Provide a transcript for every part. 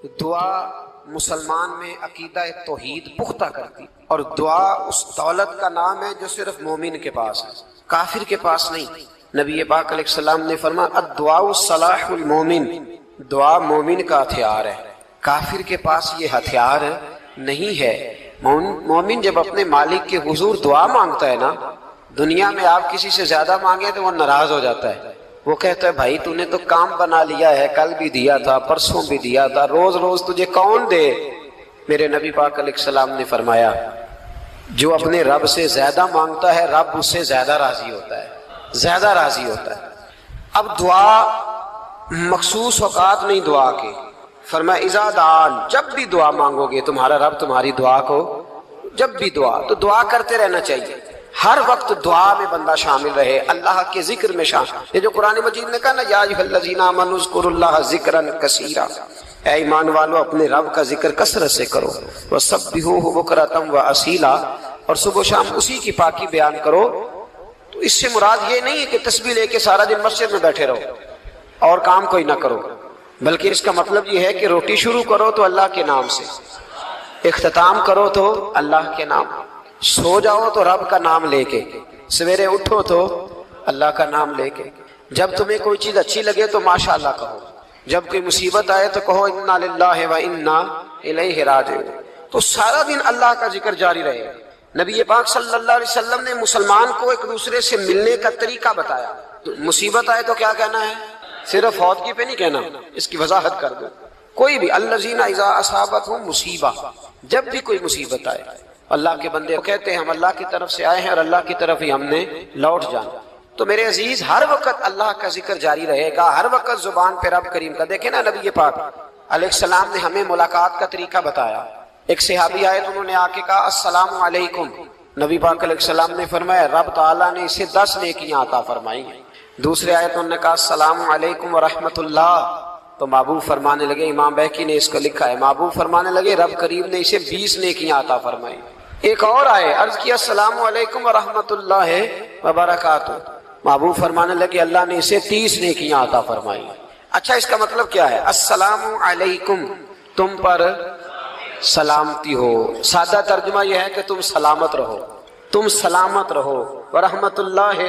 دعا مسلمان میں عقیدہ توحید پختہ کرتی، اور دعا اس دولت کا نام ہے جو صرف مومن کے پاس ہے، کافر کے پاس نہیں۔ نبی پاک علیہ السلام نے فرمایا الدعاء صلاح المومن، دعا مومن کا ہتھیار ہے، کافر کے پاس یہ ہتھیار نہیں ہے۔ مومن جب اپنے مالک کے حضور دعا مانگتا ہے نا، دنیا میں آپ کسی سے زیادہ مانگے تو وہ ناراض ہو جاتا ہے، وہ کہتا ہے بھائی تو نے تو کام بنا لیا ہے، کل بھی دیا تھا، پرسوں بھی دیا تھا، روز روز تجھے کون دے؟ میرے نبی پاک علیہ السلام نے فرمایا جو اپنے رب سے زیادہ مانگتا ہے رب اس سے زیادہ راضی ہوتا ہے، زیادہ راضی ہوتا ہے۔ اب دعا مخصوص اوقات نہیں دعا کے، فرمایا اذا دعان، جب بھی دعا مانگو گے تمہارا رب تمہاری دعا کو، جب بھی دعا تو دعا کرتے رہنا چاہیے، ہر وقت دعا میں بندہ شامل رہے، اللہ کے ذکر میں شامل۔ یہ جو قرآن مجید نے کہا نا یا ایھا الذین آمنوا اذکروا اللہ ذکرا کثیرا، اے ایمان والو اپنے رب کا ذکر کثرت سے کرو، وسبحوہ بکرۃ واصیلا، اور صبح و شام اسی کی پاکی بیان کرو۔ تو اس سے مراد یہ نہیں ہے کہ تسبیح لے کے سارا دن مسجد میں بیٹھے رہو اور کام کوئی نہ کرو، بلکہ اس کا مطلب یہ ہے کہ روٹی شروع کرو تو اللہ کے نام سے، اختتام کرو تو اللہ کے نام، سو جاؤ تو رب کا نام لے کے، سویرے اٹھو تو اللہ کا نام لے کے، جب تمہیں کوئی چیز اچھی لگے تو ماشاء اللہ کہو، جب کوئی مصیبت آئے تو کہو انا للہ و انا الیہ راجعون۔ تو سارا دن اللہ کا ذکر جاری رہے۔ نبی پاک صلی اللہ علیہ وسلم نے مسلمان کو ایک دوسرے سے ملنے کا طریقہ بتایا۔ مصیبت آئے تو کیا کہنا ہے؟ صرف فوتگی پہ نہیں کہنا، اس کی وضاحت کر دو۔ کوئی بھی الذین اذا اصابتہم مصیبہ، جب بھی کوئی مصیبت آئے، اللہ کے بندے کہتے ہیں ہم اللہ کی طرف سے آئے ہیں اور اللہ کی طرف ہی ہم نے لوٹ جانا۔ تو میرے عزیز ہر وقت اللہ کا ذکر جاری رہے گا، ہر وقت زبان پہ رب کریم کا۔ دیکھیں نا نبی پاک علیہ السلام نے ہمیں ملاقات کا طریقہ بتایا۔ ایک صحابی آئے تو انہوں نے آ کے کہا السلام علیکم، نبی پاک علیہ السلام نے فرمایا رب تعالیٰ نے اسے 10 نیکیاں عطا فرمائی ہیں۔ دوسرے آئے تو انہوں نے کہا السلام علیکم ورحمۃ اللہ، تو محبوب فرمانے لگے، امام بہقی نے اس کو لکھا ہے، محبوب فرمانے لگے رب کریم نے اسے 20 نیکیاں عطا فرمائی۔ ایک اور آئے، عرض کیا السلام علیکم ورحمۃ اللہ وبرکاتہ، محبوب فرمانے لگے اللہ نے اسے 30 نیکیاں عطا فرمائی۔ اچھا اس کا مطلب کیا ہے؟ السلام علیکم، تم پر سلامتی ہو، سادہ ترجمہ یہ ہے کہ تم سلامت رہو، تم سلامت رہو، ورحمۃ اللہ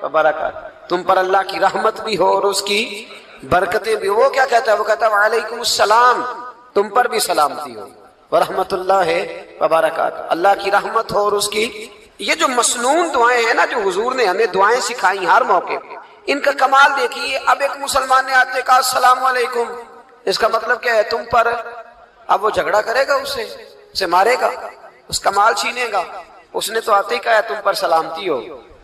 وبرکاتہ، تم پر اللہ کی رحمت بھی ہو اور اس کی برکتیں بھی ہو۔ وہ کیا کہتا ہے؟ وہ کہتا ہے وعلیکم السلام، تم پر بھی سلامتی ہو، ورحمۃ اللہ وبرکاتہ، اللہ کی رحمت ہو اور اس کی۔ یہ جو مسنون دعائیں ہیں نا جو حضور نے ہمیں دعائیں سکھائی ہر موقع پہ، ان کا کمال دیکھیے۔ اب ایک مسلمان نے آتے کہا السلام علیکم، اس کا مطلب کیا ہے؟ تم پر۔ اب وہ جھگڑا کرے گا، اسے مارے گا، اس کا مال چھینے گا؟ اس نے تو آتے ہی کہا تم پر سلامتی ہو۔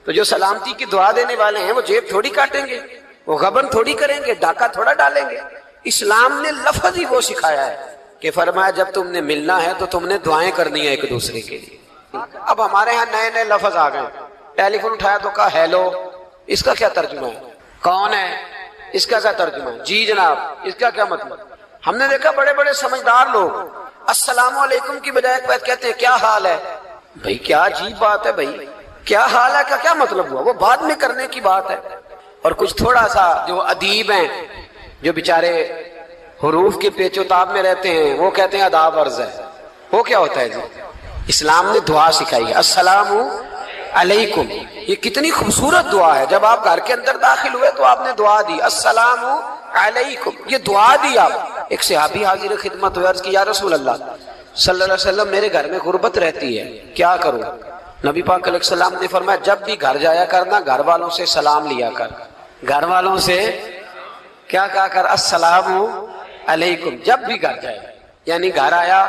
تو جو سلامتی کی دعا دینے والے ہیں وہ جیب تھوڑی کاٹیں گے، وہ غبن تھوڑی کریں گے، ڈاکہ تھوڑا ڈالیں گے۔ اسلام نے لفظ ہی وہ سکھایا ہے کہ فرمایا جب تم نے ملنا ہے تو تم نے دعائیں کرنی ہیں ایک دوسرے کے لیے۔ اب ہمارے ہاں نئے نئے لفظ آ گئے، ٹیلی فون اٹھایا تو کہا ہیلو، اس کا کیا ترجمہ ہے؟ کون ہے، اس کا کیا ترجمہ ہے؟ جی جناب، اس کا کیا مطلب؟ ہم نے دیکھا بڑے بڑے سمجھدار لوگ السلام علیکم کی بجائے کہتے ہیں کیا حال ہے۔ بھائی کیا عجیب بات ہے، بھائی کیا حال ہے کا کیا مطلب ہوا؟ وہ بعد میں کرنے کی بات ہے۔ اور کچھ تھوڑا سا جو ادیب ہیں، جو بیچارے حروف کے پیچ و تاب میں رہتے ہیں، وہ کہتے ہیں آداب عرض ہے۔ وہ کیا ہوتا ہے جی؟ اسلام نے دعا سکھائی ہے السلام علیکم، یہ کتنی خوبصورت دعا ہے۔ جب آپ گھر کے اندر داخل ہوئے تو آپ نے دعا دی السلام علیکم، یہ دعا دی آپ۔ ایک صحابی حاضر خدمت ہوئے، عرض کی یا رسول اللہ صلی اللہ علیہ وسلم میرے گھر میں غربت رہتی ہے، کیا کروں؟ نبی پاک علیہ السلام نے فرمایا جب بھی گھر جایا کرنا گھر والوں سے سلام لیا کر، گھر والوں سے کیا کہا کر؟ السلام علیکم، جب بھی گھر جائے۔ یعنی گھر آیا،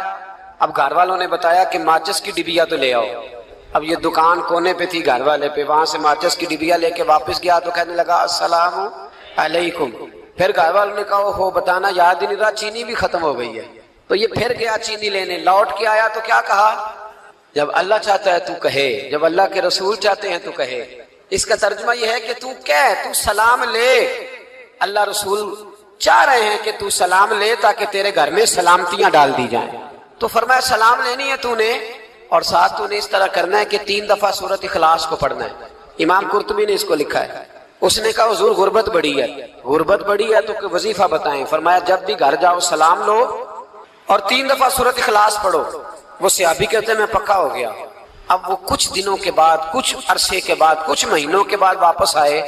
اب گھر والوں نے بتایا کہ ماچس کی ڈبیا تو لے آؤ۔ اب یہ دکان کونے پہ تھی گھر والے پہ، وہاں سے ماچس کی ڈبیا لے کے واپس گیا تو کہنے لگا السلام علیکم۔ پھر گھر والوں نے کہا ہو بتانا یاد ہی نہیں رہا، چینی بھی ختم ہو گئی ہے۔ تو یہ پھر گیا چینی لینے، لوٹ کے آیا تو کیا کہا؟ جب اللہ چاہتا ہے تو کہے، جب اللہ کے رسول چاہتے ہیں تو کہے۔ اس کا ترجمہ یہ ہے کہ تو کہہ، تو سلام لے۔ اللہ رسول چاہ رہے ہیں کہ تو سلام لے تاکہ تیرے گھر میں سلامتیاں ڈال دی جائیں۔ تو فرمایا سلام لینی ہے تو نے، اور ساتھ تو نے اس طرح کرنا ہے کہ 3 دفعہ سورۃ اخلاص کو پڑھنا ہے۔ امام قرطبی نے اس کو لکھا ہے۔ اس نے کہا حضور غربت بڑی ہے، غربت بڑی ہے تو کہ وظیفہ بتائیں۔ فرمایا جب بھی گھر جاؤ سلام لو اور 3 دفعہ سورۃ اخلاص پڑھو. وہ صحابی کہتے ہیں میں پکا ہو گیا. اب وہ کچھ دنوں کے بعد، کچھ عرصے کے بعد، کچھ مہینوں کے بعد واپس آئے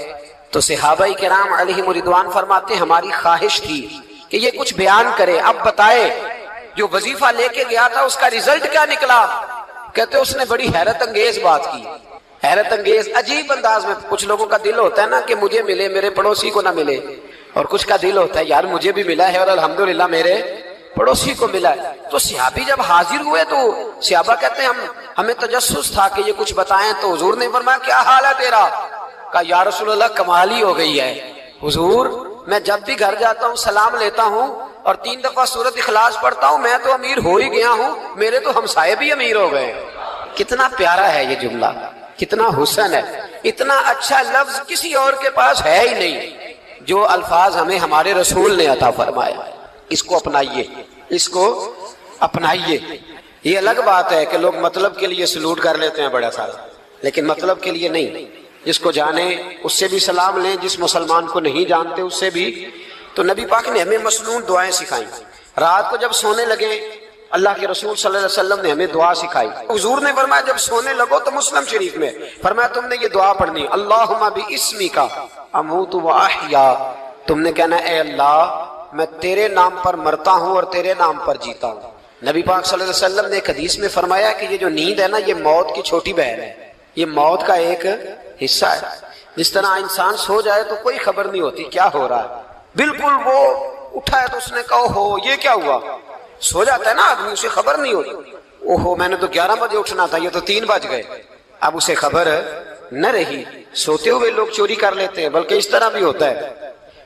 تو صحابہ کرام علیہم رضوان فرماتے ہیں ہماری خواہش تھی کہ یہ کچھ بیان کرے، اب بتائے جو وظیفہ لے کے گیا تھا اس کا رزلٹ کیا نکلا. کہتے اس نے بڑی حیرت انگیز بات کی، حیرت انگیز عجیب انداز میں. کچھ لوگوں کا دل ہوتا ہے نا کہ مجھے ملے میرے پڑوسی کو نہ ملے، اور کچھ کا دل ہوتا ہے یار مجھے بھی ملا ہے اور الحمدللہ میرے پڑوسی کو ملا ہے. تو صحابی جب حاضر ہوئے تو صحابہ کہتے ہیں ہمیں تجسس تھا کہ یہ کچھ بتائیں. تو حضور نے فرمایا کیا حال ہے تیرا؟ کہا یا رسول اللہ کمال ہی ہو گئی ہے حضور، میں جب بھی گھر جاتا ہوں سلام لیتا ہوں اور 3 دفعہ سورۃ اخلاص پڑھتا ہوں، میں تو امیر ہو ہی گیا ہوں، میرے تو ہمسائے بھی امیر ہو گئے. کتنا پیارا ہے یہ جملہ، کتنا حسن ہے. اتنا اچھا لفظ کسی اور کے پاس ہے ہی نہیں جو الفاظ ہمیں ہمارے رسول نے عطا فرمایا. اس کو اپنائیے، اس کو اپنائیے. یہ الگ بات ہے کہ لوگ مطلب کے لیے سلوٹ کر لیتے ہیں بڑا سارا، لیکن مطلب کے لیے نہیں. جس کو جانے اس سے بھی سلام لیں، جس مسلمان کو نہیں جانتے اس سے بھی. تو نبی پاک نے ہمیں مسنون دعائیں سکھائیں. رات کو جب سونے لگے اللہ کے رسول صلی اللہ علیہ وسلم نے ہمیں دعا سکھائی. حضور نے فرمایا جب سونے لگو تو مسلم شریف میں فرمایا تم نے یہ دعا پڑھنی، اللہم باسمک اموت واحیا. تم نے کہنا اے اللہ میں تیرے نام پر مرتا ہوں اور تیرے نام پر جیتا ہوں. نبی پاک صلی اللہ علیہ وسلم نے ایک حدیث میں فرمایا کہ یہ جو نیند ہے نا یہ موت کی چھوٹی بہن ہے، یہ موت کا ایک حصہ ہے. جس طرح انسان سو جائے تو کوئی خبر نہیں ہوتی کیا ہو رہا ہے، بالکل وہ اٹھا ہے تو اس نے کہا ہو یہ کیا ہوا. سو جاتا ہے نا آدمی، اسے خبر نہیں ہوتی. اوہو میں نے تو 11 بجے اٹھنا تھا، یہ تو 3 بج گئے. اب اسے خبر نہ رہی. سوتے ہوئے لوگ چوری کر لیتے ہیں، بلکہ اس طرح بھی ہوتا ہے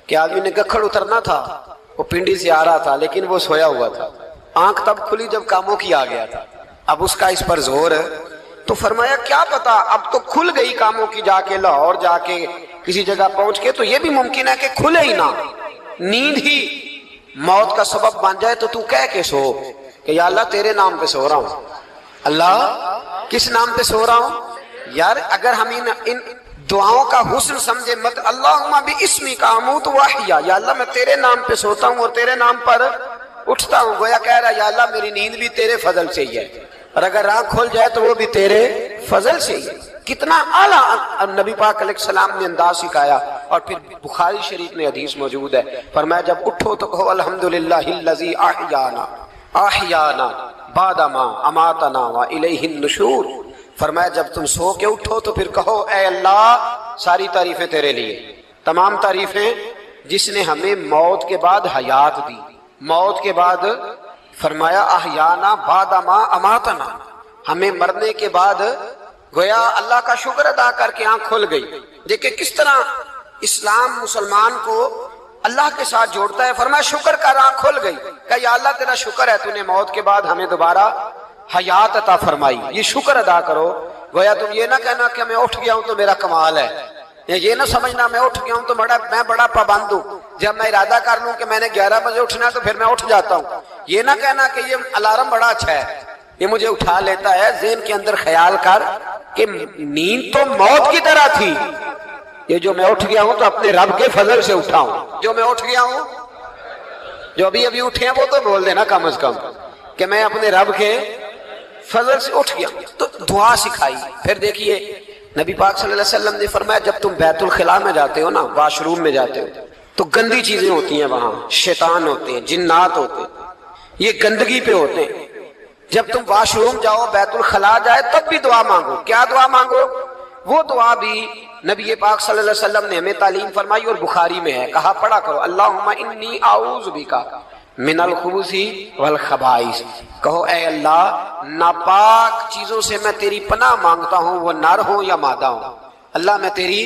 کہ آدمی نے گکھڑ اترنا تھا، وہ پنڈی سے آ رہا تھا لیکن وہ سویا ہوا تھا. آنکھ تب کھلی جب کاموں کی آ گیا تھا. اب اس کا اس پر زور تو فرمایا کیا پتا اب تو کھل گئی کاموں کی، جا کے لاہور جا کے کسی جگہ پہنچ کے. تو یہ بھی ممکن ہے کہ کھلے ہی نہ، نیند ہی موت کا سبب بن جائے. تو کہہ کے سو کہ یا اللہ تیرے نام پہ سو رہا ہوں. اللہ کس نام پہ سو رہا ہوں یار؟ اگر ہم ان دعاؤں کا حسن سمجھے مت اللہم باسمک اموت واحیا، یا اللہ میں تیرے نام پہ سوتا ہوں اور تیرے نام پر اٹھتا ہوں. گویا کہہ رہا یا اللہ میری نیند بھی تیرے فضل سے ہی ہے، اور اگر آنکھ کھل جائے تو وہ بھی تیرے فضل سے ہی ہے. کتنا اعلیٰ نبی پاک علیہ السلام نے انداز سکھایا. اور پھر بخاری شریف میں حدیث موجود ہے، فرمایا جب اٹھو تو کہو الحمدللہ الذی احیانا بعد ما اماتنا والیہ النشور. فرمایا جب تم سو کے اٹھو تو پھر کہو اے اللہ ساری تعریفیں تیرے لیے، تمام تعریفیں جس نے ہمیں موت کے بعد حیات دی. موت کے بعد فرمایا احیانا بعد ما اماتنا، ہمیں مرنے کے بعد گویا اللہ کا شکر ادا کر کے آنکھ کھل گئی. دیکھیں کس طرح اسلام مسلمان کو اللہ کے ساتھ جوڑتا ہے. فرمایا شکر کر، آنکھ کھل گئی. کہ یا اللہ تیرا شکر ہے تو نے موت کے بعد ہمیں دوبارہ حیات عطا فرمائی، یہ شکر ادا کرو. گویا تم یہ نہ کہنا کہ میں اٹھ گیا ہوں تو میرا کمال ہے، یہ نہ سمجھنا میں اٹھ گیا ہوں تو میں بڑا پابند ہوں، جب میں ارادہ کر لوں کہ میں نے 11 بجے اٹھنا تو پھر میں اٹھ جاتا ہوں. یہ نہ کہنا کہ یہ الارم بڑا اچھا ہے، یہ مجھے اٹھا لیتا ہے. ذہن کے اندر خیال کر کہ نیند تو موت کی طرح تھی، یہ جو میں اٹھ گیا ہوں تو اپنے رب کے فضل سے اٹھا ہوں. جو میں اٹھ گیا ہوں، جو ابھی اٹھے ہیں وہ تو بول دینا کم از کم کہ میں اپنے رب کے فضل سے اٹھ گیا. تو دعا سکھائی. پھر دیکھیے نبی پاک صلی اللہ علیہ وسلم نے فرمایا جب تم بیت الخلاء میں جاتے ہو نا، واش روم میں جاتے ہو تو گندی چیزیں ہوتی ہیں وہاں، شیطان ہوتے ہیں، جنات ہوتے ہیں، یہ گندگی پہ ہوتے ہیں. جب تم واش روم جاؤ، بیت الخلاء جائے تب بھی دعا مانگو. کیا دعا مانگو؟ وہ دعا بھی نبی پاک صلی اللہ علیہ وسلم نے ہمیں تعلیم فرمائی اور بخاری میں ہے. کہا پڑھا کرو اللہم انی اعوذ بک من الخبث والخبائث. کہو اے اللہ ناپاک چیزوں سے میں تیری پناہ مانگتا ہوں، وہ نر ہوں یا مادہ ہوں. اللہ میں تیری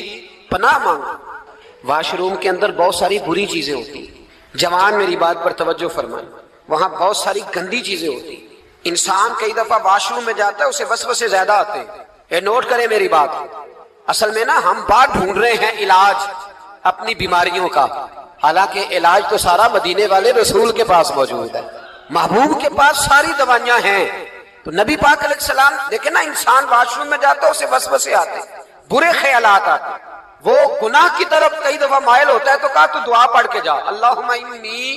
پناہ مانگتا ہوں. واش روم کے اندر بہت ساری بری چیزیں ہوتی ہیں. جوان میری بات پر توجہ فرمائیں، وہاں بہت ساری گندی چیزیں ہوتی ہیں. انسان کئی دفعہ واش روم میں جاتا ہے اسے وسوسے زیادہ آتے ہیں. اے نوٹ کریں میری بات. اصل میں نا ہم بات ڈھونڈ رہے ہیں علاج اپنی بیماریوں کا، حالانکہ علاج تو سارا مدینے والے رسول کے پاس موجود ہے، محبوب کے پاس ساری دوائیاں ہیں. تو نبی پاک علیہ السلام دیکھیں نا انسان واش روم میں جاتا ہے اسے وسوسے آتے، برے خیالات آتے، وہ گناہ کی طرف کئی دفعہ مائل ہوتا ہے. تو کہا تو دعا پڑھ کے جا اللہم انی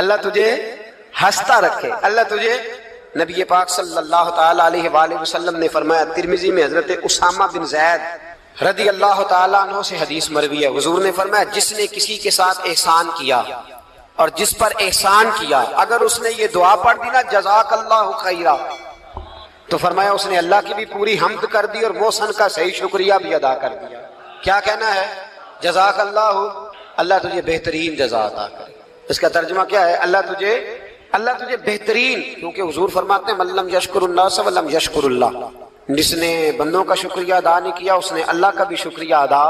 اللہ تجھے ہنستا رکھے، اللہ تجھے. نبی پاک صلی اللہ تعالی علیہ وآلہ وسلم نے فرمایا، ترمذی میں حضرت اسامہ بن زید رضی اللہ تعالیٰ عنہ سے حدیث مروی ہے، حضور نے فرمایا جس نے کسی کے ساتھ احسان کیا اور جس پر احسان کیا، اگر اس نے یہ دعا پڑھ دی نا جزاک اللہ خیرا، تو فرمایا اس نے اللہ کی بھی پوری حمد کر دی اور محسن کا صحیح شکریہ بھی ادا کر دیا. کیا کہنا ہے؟ جزاک اللہ، اللہ تجھے بہترین جزا عطا کرے. اس کا ترجمہ کیا ہے؟ اللہ تجھے بہترین، کیونکہ حضور فرماتے ہیں من لم یشکر الناس ولم یشکر اللہ، جس نے بندوں کا شکریہ ادا نہیں کیا اس نے اللہ کا بھی شکریہ ادا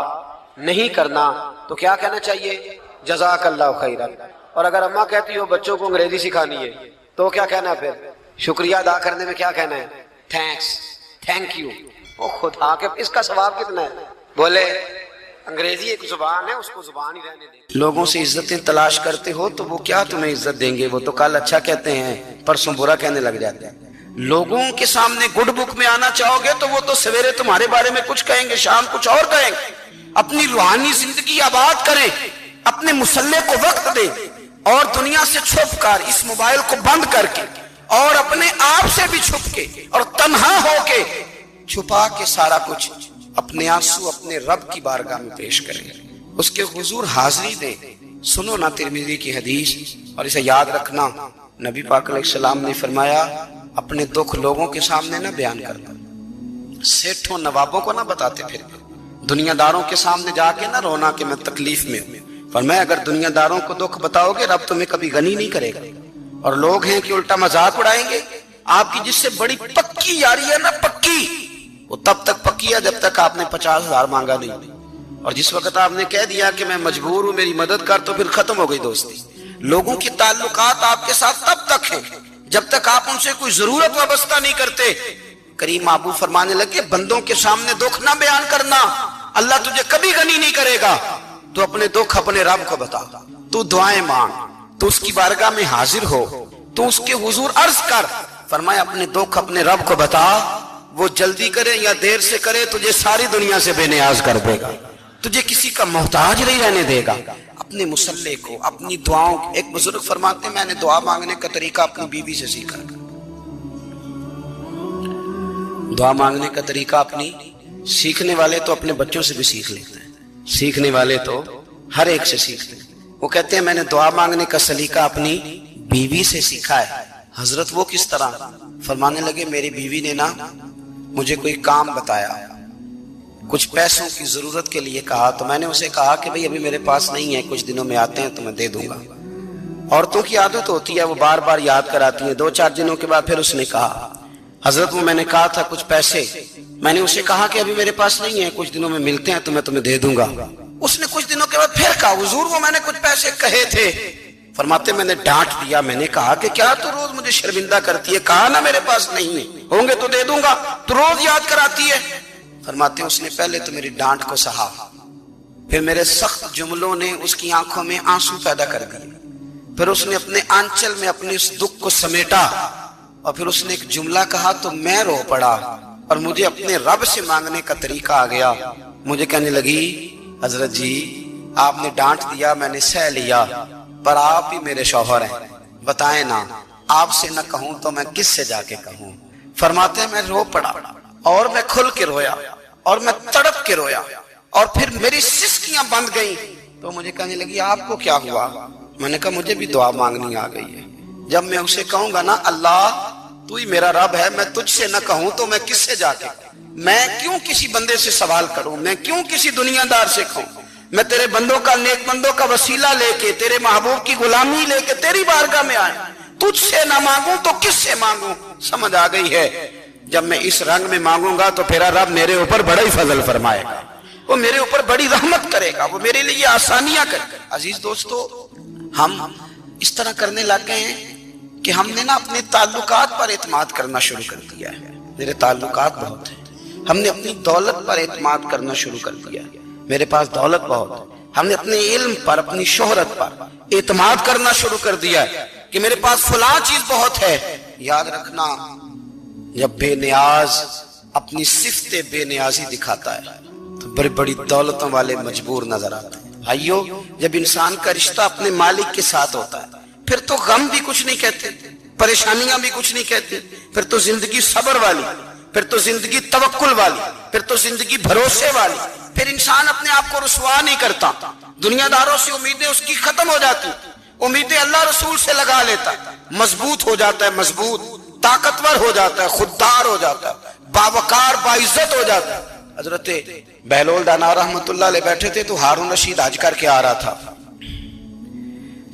نہیں کرنا. تو کیا کہنا چاہیے؟ جزاک اللہ خیرا. اور اگر اماں کہتی ہو بچوں کو انگریزی سکھانی ہے تو کیا کہنا ہے پھر؟ شکریہ ادا کرنے میں کیا کہنا ہے؟ Thanks, thank you. او خدا کے اس کا ثواب کتنا ہے؟ بولے انگریزی ایک زبان ہے، اس کو زبان ہی رہنے دیں. لوگوں سے عزتیں تلاش کرتے ہو تو وہ کیا تمہیں عزت دیں گے؟ وہ تو کل اچھا کہتے ہیں پرسوں برا کہنے لگ جاتے ہیں. لوگوں کے سامنے گڈ بک میں آنا چاہو گے تو وہ تو سویرے تمہارے بارے میں کچھ کہیں گے، شام کچھ اور کہیں گے. اپنی روحانی زندگی آباد کریں، اپنے مصلے کو وقت دیں اور دنیا سے چھپ کر اس موبائل کو بند کر کے اور اپنے آپ سے بھی چھپ کے اور تنہا ہو کے چھپا کے سارا کچھ اپنے آنسو اپنے رب کی بارگاہ میں پیش کریں، اس کے حضور حاضری دیں. سنو نا ترمذی کی حدیث اور اسے یاد رکھنا. نبی پاک علیہ السلام نے فرمایا اپنے دکھ لوگوں کے سامنے نہ بیان کرنا، سیٹھوں نوابوں کو نہ بتاتے پھر دنیا داروں کے سامنے جا کے نہ رونا کہ میں تکلیف میں ہوں. فرمایا اگر دنیا داروں کو دکھ بتاؤ گے رب تمہیں کبھی غنی نہیں کرے گا. اور لوگ ہیں کہ الٹا مذاق اڑائیں گے. آپ کی جس سے بڑی پکی یاری ہے نا، پکی، وہ تب تک پکی ہے جب تک آپ نے 50,000 مانگا نہیں. اور جس وقت آپ نے کہہ دیا کہ میں مجبور ہوں میری مدد کر تو پھر ختم ہو گئی دوستی. لوگوں کے تعلقات آپ کے ساتھ تب تک ہیں جب تک آپ ان سے کوئی ضرورت وابستہ نہیں کرتے. کریم محبوب فرمانے لگے بندوں کے سامنے دکھ نہ بیان کرنا، اللہ تجھے کبھی غنی نہیں کرے گا. تو اپنے دکھ اپنے رب کو بتا، تو دعائیں مانگ، تو اس کی بارگاہ میں حاضر ہو، تو اس کے حضور عرض کر. فرمایا اپنے دکھ اپنے رب کو بتا، وہ جلدی کرے یا دیر سے کرے تجھے ساری دنیا سے بے نیاز کر دے گا، تجھے کسی کا محتاج نہیں رہنے دے گا. اپنے مصلے کو، اپنی دعاؤں. ایک بزرگ فرماتے ہیں میں نے دعا مانگنے کا طریقہ اپنی بیوی سے سیکھا. دعا مانگنے کا طریقہ اپنی، سیکھنے والے تو اپنے بچوں سے بھی سیکھ لیتے ہیں، سیکھنے والے تو ہر ایک سے سیکھتے ہیں. وہ کہتے ہیں میں نے دعا مانگنے کا سلیقہ اپنی بیوی سے سیکھا ہے. حضرت وہ کس طرح؟ فرمانے لگے میری بیوی نے نا مجھے کوئی کام بتایا، کچھ پیسوں کی ضرورت کے لیے کہا، تو میں نے اسے کہا کہ بھئی ابھی میرے پاس نہیں ہے، کچھ دنوں میں آتے ہیں تو میں دے دوں گا. عورتوں کی عادت ہوتی ہے وہ بار بار یاد کراتی ہیں. 2-4 دنوں کے بعد پھر اس نے کہا حضرت وہ میں نے کہا تھا کچھ پیسے، میں نے اسے کہا کہ ابھی میرے پاس نہیں ہے، کچھ دنوں میں ملتے ہیں تو میں تمہیں دے دوں گا. اس نے کچھ دنوں کے بعد پھر کہا حضور وہ میں نے کچھ پیسے کہے تھے. فرماتے میں نے ڈانٹ دیا، میں نے کہا کہ کیا تو روز مجھے شرمندہ کرتی ہے، کہا نا میرے پاس نہیں ہے، ہوں گے تو دے دوں گا، تو روز یاد کراتی ہے. فرماتے اس نے پہلے تو میری ڈانٹ کو سہا، پھر میرے سخت جملوں نے اس کی آنکھوں میں آنسو پیدا کر دیے، پھر اس نے اپنے آنچل میں اپنے اس دکھ کو سمیٹا اور پھر اس نے ایک جملہ کہا تو میں رو پڑا اور مجھے اپنے رب سے مانگنے کا طریقہ آ گیا. مجھے کہنے لگی حضرت جی آپ نے ڈانٹ دیا میں نے سہ لیا، پر آپ ہی میرے شوہر ہیں، بتائیں نا آپ سے نہ کہوں تو میں کس سے جا کے کہوں. فرماتے ہیں میں رو پڑا اور میں کھل کے رویا اور میں تڑپ کے رویا اور پھر میری سسکیاں بند گئیں. تو مجھے کہنے لگی آپ کو کیا ہوا؟ میں نے کہا مجھے بھی دعا مانگنی آ گئی ہے. جب میں اسے کہوں گا نا اللہ تو ہی میرا رب ہے، میں تجھ سے نہ کہوں تو میں کس سے جا کے، میں کیوں کسی بندے سے سوال کروں، میں کیوں کسی دنیا دار سے کہوں، میں تیرے بندوں کا نیک بندوں کا وسیلہ لے کے تیرے محبوب کی غلامی لے کے تیری بارگاہ میں آئے، تجھ سے نہ مانگوں تو کس سے مانگوں. سمجھ آ گئی ہے؟ جب میں اس رنگ میں مانگوں گا تو پھر رب میرے اوپر بڑا ہی فضل فرمائے گا، وہ میرے اوپر بڑی رحمت کرے گا، وہ میرے لیے آسانیاں کرے گا. عزیز دوستو ہم اس طرح کرنے لگ گئے ہیں کہ ہم نے نا اپنے تعلقات پر اعتماد کرنا شروع کر دیا ہے. میرے تعلقات بہت ہیں. ہم نے اپنی دولت پر اعتماد کرنا شروع کر دیا ہے، میرے پاس دولت بہت ہے. ہم نے اپنے علم پر اپنی شہرت پر اعتماد کرنا شروع کر دیا ہے کہ میرے پاس فلاں چیز بہت ہے. یاد رکھنا جب بے نیاز اپنی صفت بے نیازی دکھاتا ہے تو بڑی بڑی دولتوں والے مجبور نظر آتے ہیں. بھائیو جب انسان کا رشتہ اپنے مالک کے ساتھ ہوتا ہے پھر تو غم بھی کچھ نہیں کہتے، پریشانیاں بھی کچھ نہیں کہتے، پھر تو زندگی صبر والی، پھر تو زندگی توکل والی، پھر تو زندگی بھروسے والی، پھر انسان اپنے آپ کو رسوا نہیں کرتا، دنیا داروں سے امیدیں اس کی ختم ہو جاتی، امیدیں اللہ رسول سے لگا لیتا، مضبوط ہو جاتا ہے، مضبوط، طاقتور ہو جاتا ہے، خوددار ہو جاتا ہے، باوقار باعزت ہو جاتا ہے۔ حضرت بہلول دانا رحمت اللہ علیہ بیٹھے تھے تو ہارون رشید حج کر کے آ رہا تھا،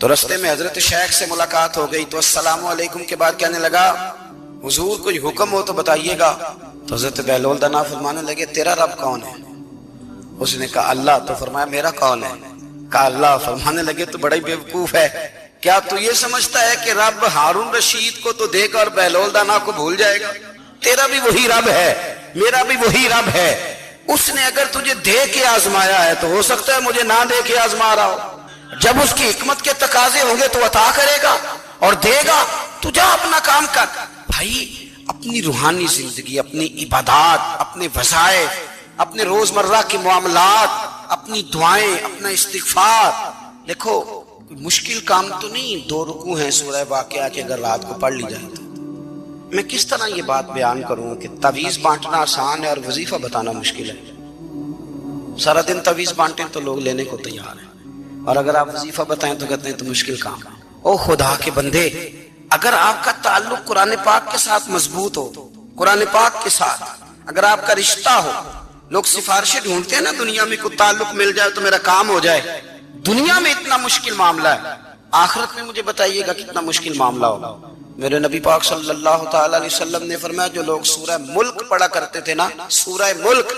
تو رستے میں حضرت شیخ سے ملاقات ہو گئی، تو السلام علیکم کے بعد کہنے لگا حضور کوئی حکم ہو تو بتائیے گا۔ تو حضرت بہلول دانا فرمانے لگے تیرا رب کون ہے؟ اس نے کہا اللہ۔ تو فرمایا میرا کون ہے؟ کہا اللہ۔ فرمانے لگے تو بڑا ہی بیوقوف ہے، کیا تو یہ سمجھتا ہے کہ رب ہارون رشید کو تو دے کر بہلول دانا کو بھول جائے گا؟ تیرا بھی وہی رب ہے، میرا بھی وہی رب ہے، اس نے اگر تجھے دے کے آزمایا ہے تو ہو سکتا ہے مجھے نہ دے کے آزما رہا ہو، جب اس کی حکمت کے تقاضے ہوں گے تو عطا کرے گا اور دے گا، تو جا اپنا کام کر۔ بھائی اپنی روحانی زندگی، اپنی عبادات، اپنے وظائف، اپنے روزمرہ کے معاملات، اپنی دعائیں، اپنا استغفار، دیکھو کوئی مشکل کام تو نہیں، 2 رکوع ہیں سورہ واقعہ کے، اگر رات کو پڑھ لی جائے تو۔ میں کس طرح یہ بات بیان کروں کہ تعویذ بانٹنا آسان ہے اور وظیفہ بتانا مشکل ہے؟ سارا دن تعویذ بانٹیں تو لوگ لینے کو تیار ہیں، اور اگر آپ وظیفہ بتائیں تو کہتے ہیں تو مشکل کام ہے۔ او خدا کے بندے، اگر آپ کا تعلق قرآن پاک کے ساتھ مضبوط ہو، قرآن پاک کے ساتھ اگر آپ کا رشتہ ہو، لوگ سفارشیں ڈھونڈتے ہیں نا دنیا میں، کوئی تعلق مل جائے تو میرا کام ہو جائے، دنیا میں اتنا مشکل معاملہ ہے، آخرت میں مجھے بتائیے گا کتنا مشکل معاملہ ہوگا۔ میرے نبی پاک صلی اللہ تعالی علیہ وسلم نے فرمایا جو لوگ سورہ ملک پڑھا کرتے تھے نا، سورہ ملک،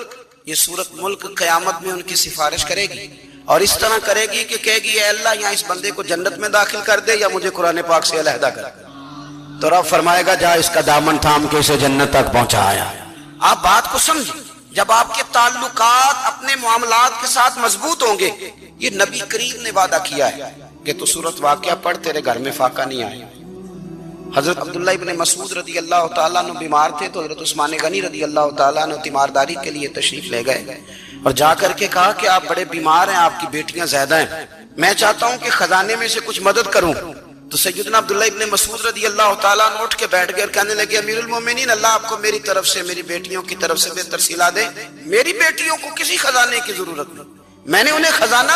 یہ سورت ملک قیامت میں ان کی سفارش کرے گی، اور اس طرح کرے گی کہ کہے گی اے اللہ یہاں اس بندے کو جنت میں داخل کر دے یا مجھے قرآن پاک سے علیحدہ کر دے، تو رب فرمائے گا جا اس کا دامن تھام کے اسے جنت تک پہنچایا۔ آپ بات کو سمجھیں، جب آپ کے تعلقات اپنے معاملات کے ساتھ مضبوط ہوں گے، یہ نبی کریم نے وعدہ کیا ہے کہ تو سورت واقعہ پڑھ تیرے گھر میں فاقہ نہیں آئے۔ حضرت عبداللہ ابن مسعود رضی اللہ تعالیٰ عنہ بیمار تھے تو حضرت عثمان غنی رضی اللہ تعالیٰ عنہ تیمارداری کے لیے تشریف لے گئے اور جا کر کے کہا کہ آپ بڑے بیمار ہیں، آپ کی بیٹیاں زیادہ ہیں، میں چاہتا ہوں کہ خزانے میں سے کچھ مدد کروں۔ تو سیدنا عبداللہ ابن مسعود رضی اللہ تعالیٰ عنہ اٹھ کے بیٹھ گئے اور کہنے لگے امیر المومنین، اللہ آپ کو میری طرف سے، میری بیٹیوں کی طرف سے بہتر صلہ دے، میری بیٹیوں کو کسی خزانے کی ضرورت نہیں، میں نے انہیں خزانہ